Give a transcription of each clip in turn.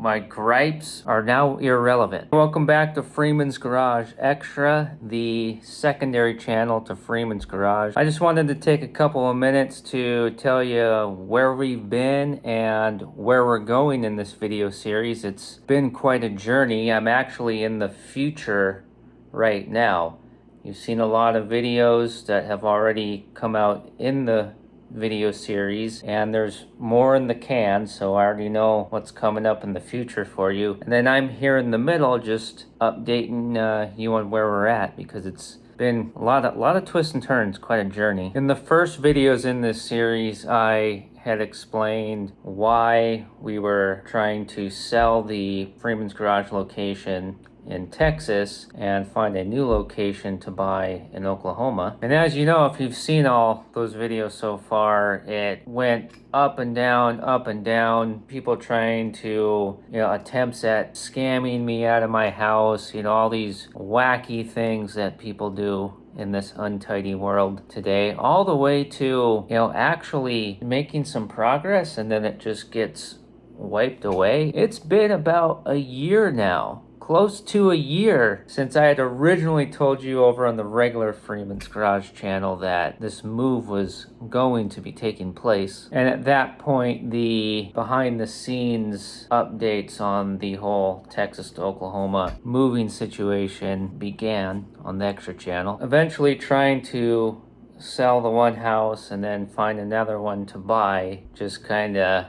my gripes are now irrelevant. Welcome back to Freeman's Garage Extra, the secondary channel to Freeman's Garage. I just wanted to take a couple of minutes to tell you where we've been and where we're going in this video series. It's been quite a journey. I'm actually in the future right now. You've seen a lot of videos that have already come out in the video series, and there's more in the can, so I already know what's coming up in the future for you. And then I'm here in the middle just updating you on where we're at, because it's been a lot of twists and turns, quite a journey. In the first videos in this series, I had explained why we were trying to sell the Freeman's Garage location in Texas and find a new location to buy in Oklahoma. And as you know, if you've seen all those videos so far, it went up and down, people trying to, attempts at scamming me out of my house, all these wacky things that people do in this untidy world today, all the way to, actually making some progress, and then it just gets wiped away. It's been about a year now, close to a year, since I had originally told you over on the regular Freeman's Garage channel that this move was going to be taking place. And at that point, the behind the scenes updates on the whole Texas to Oklahoma moving situation began on the Extra channel. Eventually trying to sell the one house and then find another one to buy just kind of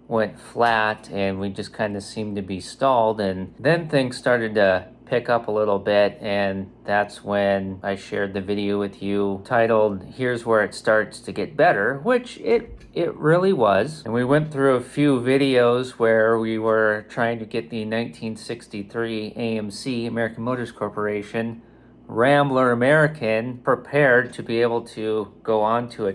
went flat, and we just kind of seemed to be stalled. And then things started to pick up a little bit, and that's when I shared the video with you titled "Here's Where It Starts to Get Better," which it really was. And we went through a few videos where we were trying to get the 1963 AMC, American Motors Corporation, Rambler American, prepared to be able to go onto a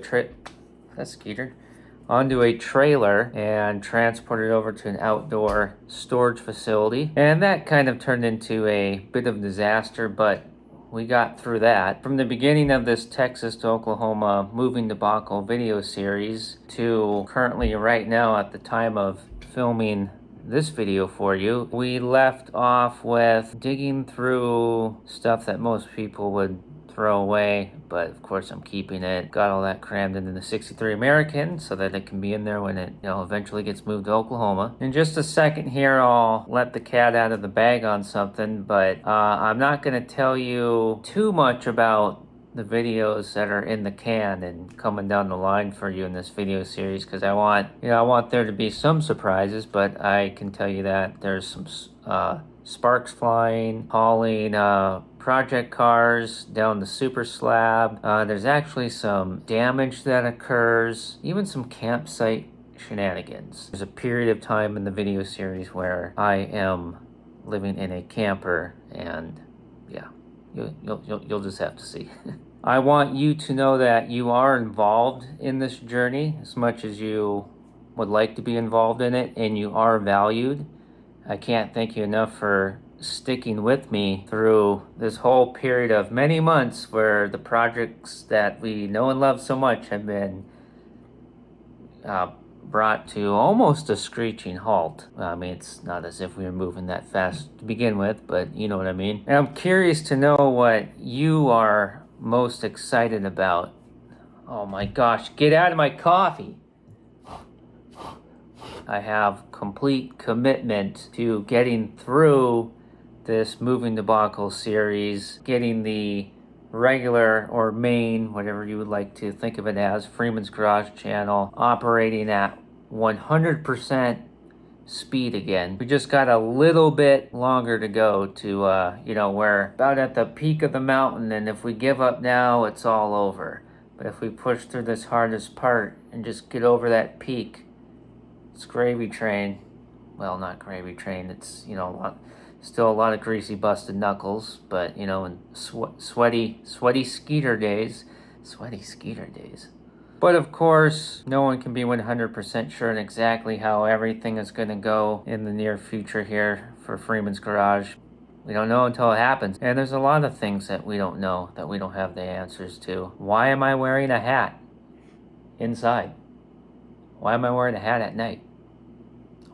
onto a trailer and transport it over to an outdoor storage facility. And that kind of turned into a bit of a disaster, but we got through that. From the beginning of this Texas to Oklahoma moving debacle video series to currently right now at the time of filming this video for you, we left off with digging through stuff that most people would throw away, but of course I'm keeping it. Got all that crammed into the 63 American so that it can be in there when it eventually gets moved to Oklahoma. In just a second here, I'll let the cat out of the bag on something, but I'm not going to tell you too much about the videos that are in the can and coming down the line for you in this video series, because I want there to be some surprises. But I can tell you that there's some sparks flying, hauling project cars down the super slab. There's actually some damage that occurs, even some campsite shenanigans. There's a period of time in the video series where I am living in a camper, and yeah, you'll just have to see. I want you to know that you are involved in this journey as much as you would like to be involved in it, and you are valued. I can't thank you enough for sticking with me through this whole period of many months where the projects that we know and love so much have been brought to almost a screeching halt. I mean, it's not as if we were moving that fast to begin with, but you know what I mean. And I'm curious to know what you are most excited about. Oh my gosh, get out of my coffee. I have complete commitment to getting through this moving debacle series, getting the regular or main, whatever you would like to think of it as, Freeman's Garage channel operating at 100% speed again. We just got a little bit longer to go to, we're about at the peak of the mountain, and if we give up now, it's all over. But if we push through this hardest part and just get over that peak, it's gravy train. Well, not gravy train. It's, still a lot of greasy, busted knuckles, but, in sweaty skeeter days. Sweaty skeeter days. But of course, no one can be 100% sure on exactly how everything is going to go in the near future here for Freeman's Garage. We don't know until it happens. And there's a lot of things that we don't know, that we don't have the answers to. Why am I wearing a hat inside? Why am I wearing a hat at night?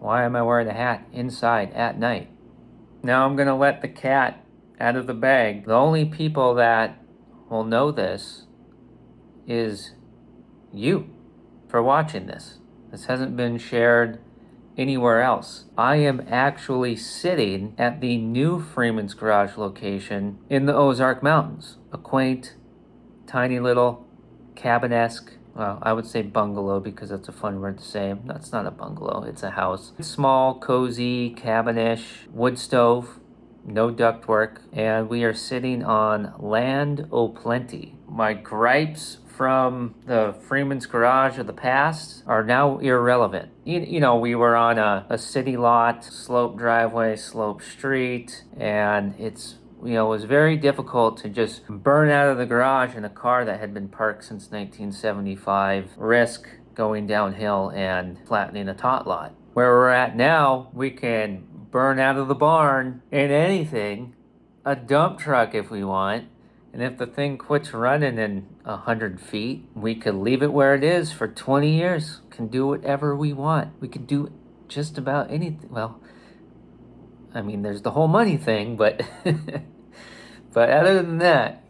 Why am I wearing a hat inside at night? Now I'm going to let the cat out of the bag. The only people that will know this is you for watching this. This hasn't been shared anywhere else. I am actually sitting at the new Freeman's Garage location in the Ozark Mountains. A quaint, tiny little cabin-esque, well, I would say bungalow because that's a fun word to say. That's not a bungalow, it's a house. Small, cozy, cabin-ish, wood stove, no ductwork, and we are sitting on land o'plenty. My gripes from the Freeman's Garage of the past are now irrelevant. You know, we were on a city lot, slope driveway, slope street, and it was very difficult to just burn out of the garage in a car that had been parked since 1975, risk going downhill and flattening a tot lot. Where we're at now, we can burn out of the barn in anything, a dump truck if we want, and if the thing quits running in 100 feet, we could leave it where it is for 20 years. Can do whatever we want. We could do just about anything. Well, I mean, there's the whole money thing, but but other than that,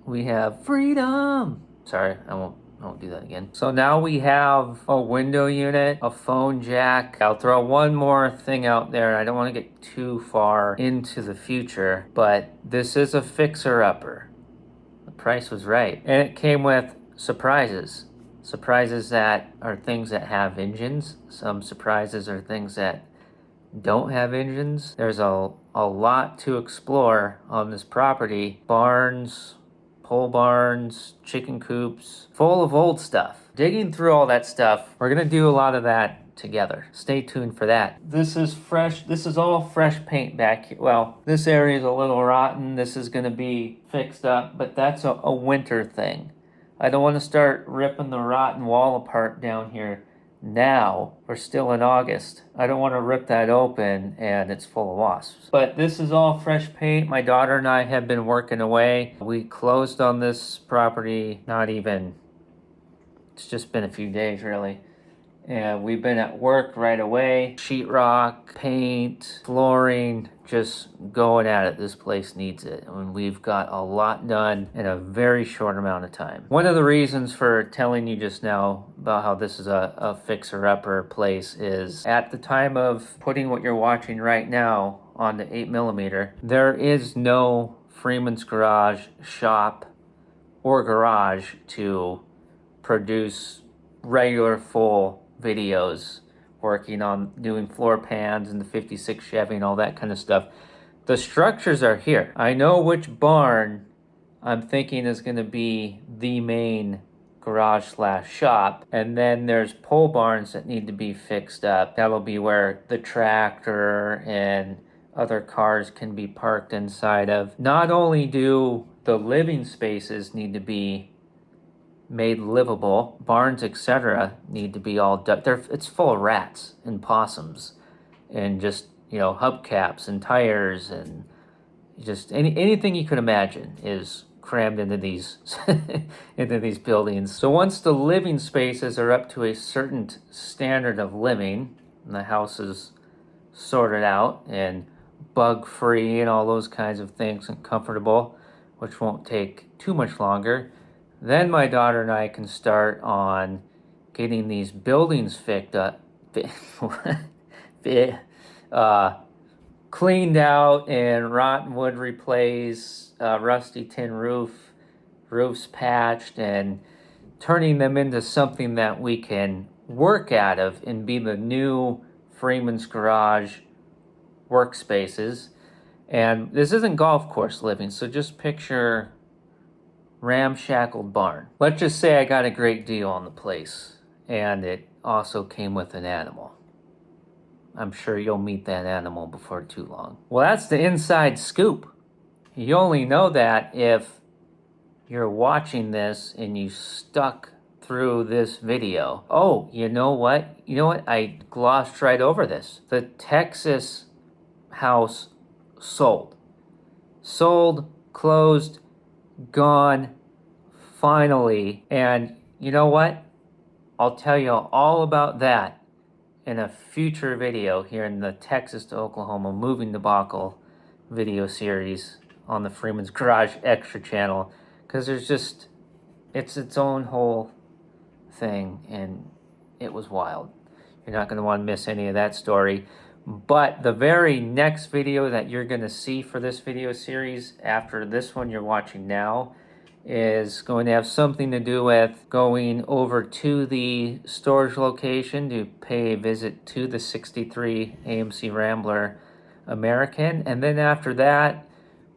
we have freedom. Sorry, I won't do that again. So now we have a window unit, a phone jack. I'll throw one more thing out there. I don't want to get too far into the future, but this is a fixer-upper. The price was right. And it came with surprises. Surprises that are things that have engines. Some surprises are things that don't have engines. There's a lot to explore on this property. Barns, pole barns, chicken coops, full of old stuff. Digging through all that stuff, we're gonna do a lot of that together. Stay tuned for that. This is fresh. This is all fresh paint back here. Well, this area is a little rotten. This is gonna be fixed up, but that's a winter thing. I don't want to start ripping the rotten wall apart down here now. We're still in August. I don't want to rip that open and it's full of wasps. But this is all fresh paint. My daughter and I have been working away. We closed on this property, it's just been a few days really. And we've been at work right away. Sheetrock, paint, flooring, just going at it. This place needs it. I mean, we've got a lot done in a very short amount of time. One of the reasons for telling you just now about how this is a fixer-upper place is at the time of putting what you're watching right now on the 8mm, there is no Freeman's Garage shop or garage to produce regular full videos, working on doing floor pans and the 56 Chevy and all that kind of stuff. The structures are here. I know which barn I'm thinking is going to be the main garage / shop, and then there's pole barns that need to be fixed up. That'll be where the tractor and other cars can be parked inside of. Not only do the living spaces need to be made livable, barns, etc., need to be all done. It's full of rats and possums and just, hubcaps and tires and just anything you could imagine is crammed into these into these buildings. So once the living spaces are up to a certain standard of living and the house is sorted out and bug free and all those kinds of things and comfortable, which won't take too much longer, then my daughter and I can start on getting these buildings cleaned out and rotten wood replaced, rusty tin roofs patched, and turning them into something that we can work out of and be the new Freeman's Garage workspaces. And this isn't golf course living, so just picture ramshackled barn. Let's just say I got a great deal on the place, and it also came with an animal. I'm sure you'll meet that animal before too long. Well, that's the inside scoop. You only know that if you're watching this and you stuck through this video. Oh, you know what? I glossed right over this. The Texas house sold, closed, gone, finally. And you know what? I'll tell you all about that in a future video here in the Texas to Oklahoma Moving Debacle video series on the Freeman's Garage Extra channel, because it's its own whole thing, and it was wild. You're not going to want to miss any of that story. But the very next video that you're going to see for this video series after this one you're watching now is going to have something to do with going over to the storage location to pay a visit to the 63 AMC Rambler American. And then after that,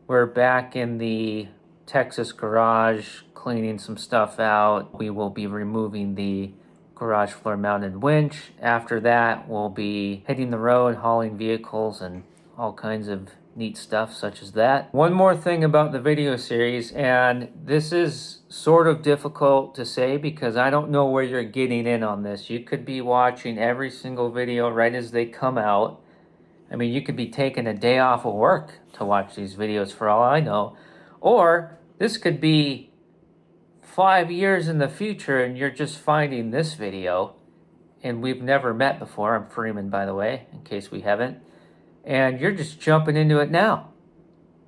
we're back in the Texas garage cleaning some stuff out. We will be removing the garage floor mounted winch. After that, we'll be hitting the road, hauling vehicles and all kinds of neat stuff such as that. One more thing about the video series, and this is sort of difficult to say because I don't know where you're getting in on this. You could be watching every single video right as they come out. I mean, you could be taking a day off of work to watch these videos for all I know. Or this could be 5 years in the future and you're just finding this video, and we've never met before. I'm Freeman, by the way, in case we haven't. And you're just jumping into it now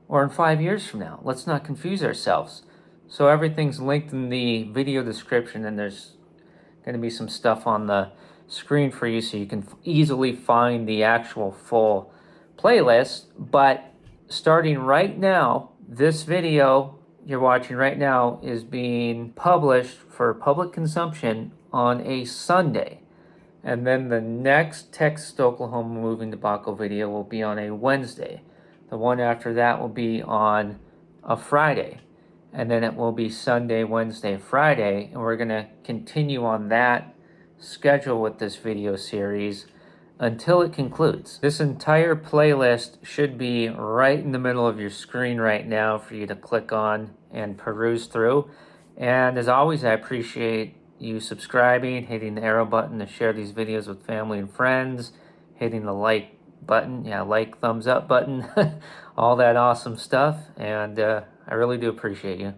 or in 5 years from now. Let's not confuse ourselves. So everything's linked in the video description, and there's going to be some stuff on the screen for you so you can easily find the actual full playlist. But starting right now, this video you're watching right now is being published for public consumption on a Sunday. And then the next Texas to Oklahoma Moving Debacle video will be on a Wednesday. The one after that will be on a Friday. And then it will be Sunday, Wednesday, Friday. And we're going to continue on that schedule with this video series until it concludes. This entire playlist should be right in the middle of your screen right now for you to click on and peruse through. And as always, I appreciate you subscribing, hitting the arrow button to share these videos with family and friends, hitting the like button, like, thumbs up button, all that awesome stuff. And I really do appreciate you.